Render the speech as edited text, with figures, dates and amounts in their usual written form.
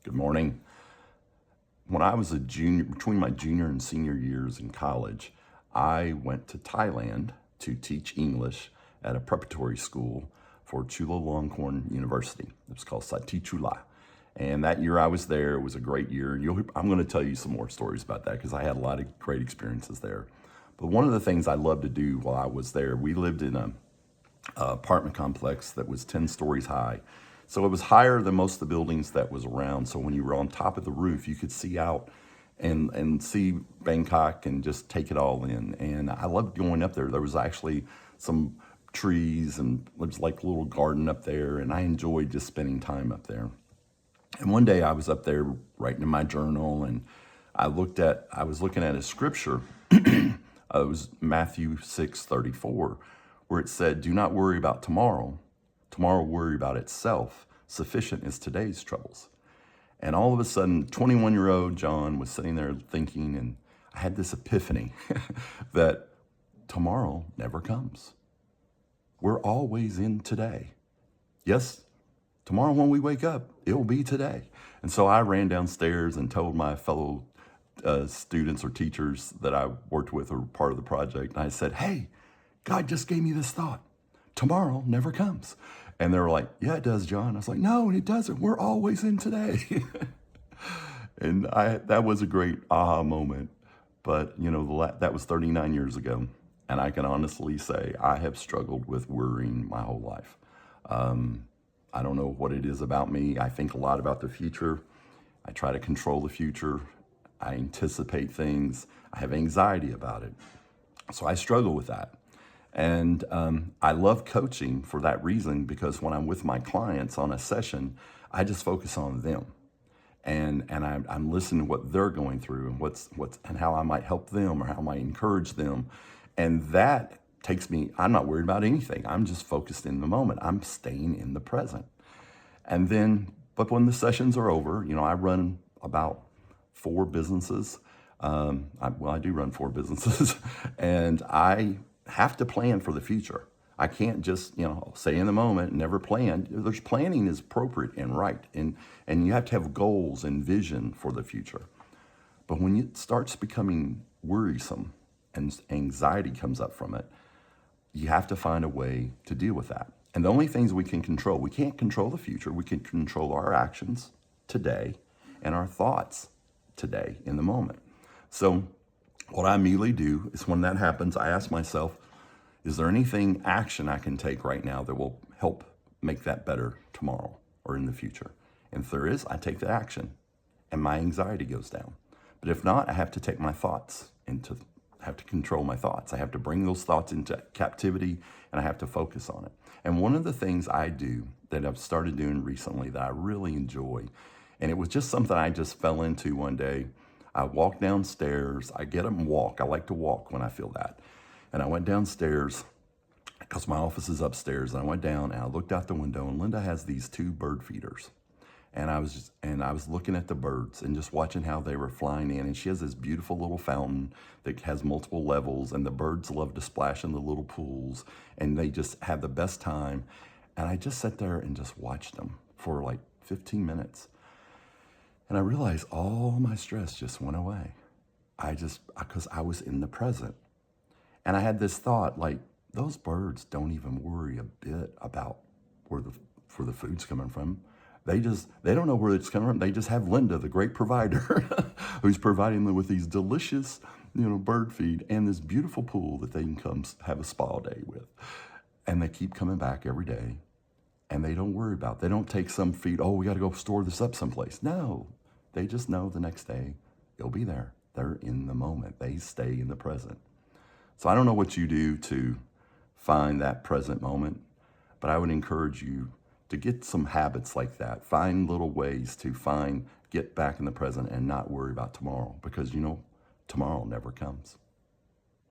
Good morning. When I was a junior, between my junior and senior years in college, I went to Thailand to teach English at a preparatory school for Chulalongkorn University. It was called Sati Chula. And that year I was there. It was a great year. I'm going to tell you some more stories about that because I had a lot of great experiences there. But one of the things I loved to do while I was there, we lived in a apartment complex that was 10 stories high. So it was higher than most of the buildings that was around. So when you were on top of the roof, you could see out and see Bangkok and just take it all in. And I loved going up there. There was actually some trees and there was like a little garden up there. And I enjoyed just spending time up there. And one day I was up there writing in my journal and I was looking at a scripture. It was Matthew 6:34, where it said, "Do not worry about tomorrow. Tomorrow will worry about itself. Sufficient is today's troubles." And all of a sudden, 21-year-old John was sitting there thinking, and I had this epiphany that tomorrow never comes. We're always in today. Yes, tomorrow when we wake up, it will be today. And so I ran downstairs and told my fellow students or teachers that I worked with or part of the project, and I said, "Hey, God just gave me this thought. Tomorrow never comes." And they were like, "Yeah, it does, John." I was like, "No, it doesn't. We're always in today." And that was a great aha moment. But, that was 39 years ago. And I can honestly say I have struggled with worrying my whole life. I don't know what it is about me. I think a lot about the future. I try to control the future. I anticipate things. I have anxiety about it. So I struggle with that. And I love coaching for that reason, because when I'm with my clients on a session, I just focus on them. And I'm listening to what they're going through and and how I might help them or how I might encourage them. And that takes me, I'm not worried about anything. I'm just focused in the moment. I'm staying in the present. And then, but when the sessions are over, I run about 4 businesses. I do run 4 businesses and I have to plan for the future. I can't just, stay in the moment and never plan. There's planning is appropriate and right. And you have to have goals and vision for the future. But when it starts becoming worrisome and anxiety comes up from it, you have to find a way to deal with that. And the only things we can't control the future. We can control our actions today and our thoughts today in the moment. So what I immediately do is when that happens, I ask myself, is there anything action I can take right now that will help make that better tomorrow or in the future? And if there is, I take the action and my anxiety goes down. But if not, I have to take my thoughts have to control my thoughts. I have to bring those thoughts into captivity and I have to focus on it. And one of the things I do that I've started doing recently that I really enjoy, and it was just something I just fell into one day. I walk downstairs. I get up and walk. I like to walk when I feel that. And I went downstairs because my office is upstairs. And I went down and I looked out the window and Linda has these 2 bird feeders. And I was looking at the birds and just watching how they were flying in. And she has this beautiful little fountain that has multiple levels. And the birds love to splash in the little pools. And they just have the best time. And I just sat there and just watched them for like 15 minutes. And I realized all my stress just went away. Because I was in the present. And I had this thought, like, those birds don't even worry a bit about where the food's coming from. They don't know where it's coming from. They just have Linda, the great provider, who's providing them with these delicious, bird feed and this beautiful pool that they can come have a spa day with. And they keep coming back every day. And they don't worry about it. They don't take some feed, "Oh, we got to go store this up someplace." No, they just know the next day it'll be there. They're in the moment. They stay in the present. So I don't know what you do to find that present moment, but I would encourage you to get some habits like that. Find little ways to get back in the present and not worry about tomorrow, because tomorrow never comes.